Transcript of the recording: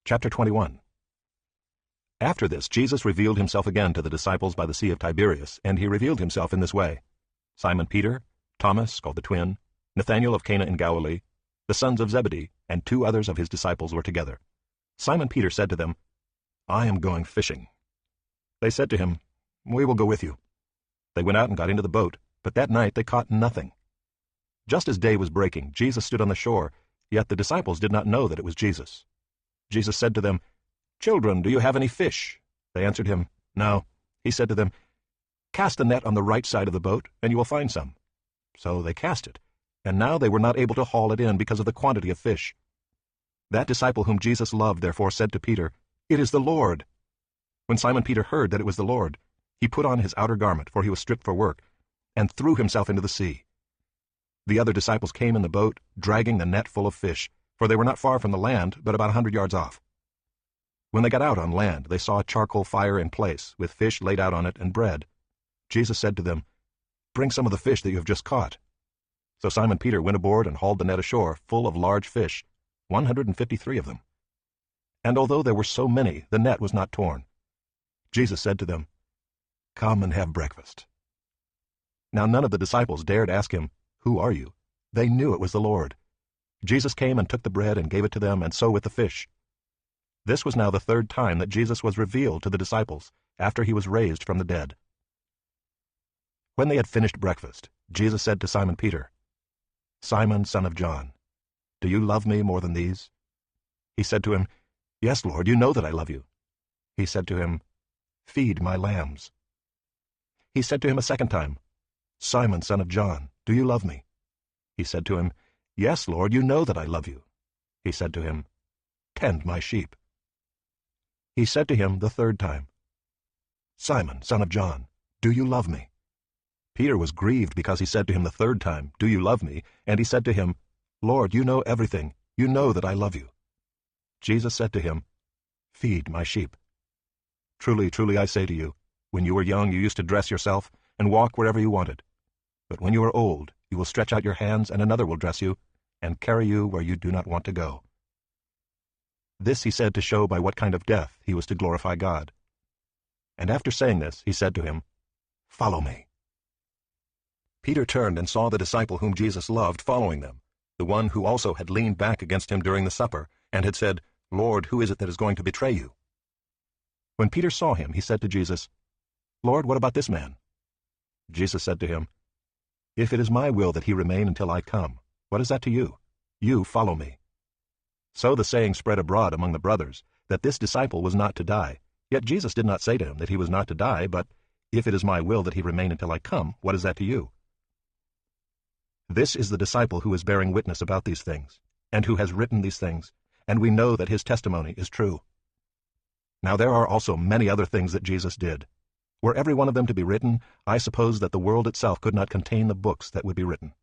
Chapter 21. After this, Jesus revealed himself again to the disciples by the Sea of Tiberias, and he revealed himself in this way. Simon Peter, Thomas, called the twin, Nathanael of Cana in Galilee, the sons of Zebedee, and 2 others of his disciples were together. Simon Peter said to them, "I am going fishing." They said to him, "We will go with you." They went out and got into the boat, but that night they caught nothing. Just as day was breaking, Jesus stood on the shore, yet the disciples did not know that it was Jesus. Jesus said to them, "Children, do you have any fish?" They answered him, "No." He said to them, "Cast the net on the right side of the boat, and you will find some." So they cast it, and now they were not able to haul it in because of the quantity of fish. That disciple whom Jesus loved therefore said to Peter, "It is the Lord." When Simon Peter heard that it was the Lord, he put on his outer garment, for he was stripped for work, and threw himself into the sea. The other disciples came in the boat, dragging the net full of fish, for they were not far from the land, but about 100 yards off. When they got out on land, they saw a charcoal fire in place, with fish laid out on it and bread. Jesus said to them, "Bring some of the fish that you have just caught." So Simon Peter went aboard and hauled the net ashore, full of large fish, 153 of them. And although there were so many, the net was not torn. Jesus said to them, "Come and have breakfast." Now none of the disciples dared ask him, "Who are you?" They knew it was the Lord. Jesus came and took the bread and gave it to them, and so with the fish. This was now the 3rd time that Jesus was revealed to the disciples, after he was raised from the dead. When they had finished breakfast, Jesus said to Simon Peter, "Simon, son of John, do you love me more than these?" He said to him, "Yes, Lord, you know that I love you." He said to him, "Feed my lambs." He said to him a second time, "Simon, son of John, do you love me?" He said to him, "Yes, Lord, you know that I love you." He said to him, "Tend my sheep." He said to him the 3rd time, "Simon, son of John, do you love me?" Peter was grieved because he said to him the 3rd time, "Do you love me?" And he said to him, "Lord, you know everything. You know that I love you." Jesus said to him, "Feed my sheep. Truly, truly, I say to you, when you were young you used to dress yourself and walk wherever you wanted. But when you are old, you will stretch out your hands, and another will dress you, and carry you where you do not want to go." This he said to show by what kind of death he was to glorify God. And after saying this, he said to him, "Follow me." Peter turned and saw the disciple whom Jesus loved following them, the one who also had leaned back against him during the supper, and had said, "Lord, who is it that is going to betray you?" When Peter saw him, he said to Jesus, "Lord, what about this man?" Jesus said to him, "If it is my will that he remain until I come, what is that to you? You follow me." So the saying spread abroad among the brothers, that this disciple was not to die. Yet Jesus did not say to him that he was not to die, but, "If it is my will that he remain until I come, what is that to you?" This is the disciple who is bearing witness about these things, and who has written these things, and we know that his testimony is true. Now there are also many other things that Jesus did. Were every one of them to be written, I suppose that the world itself could not contain the books that would be written.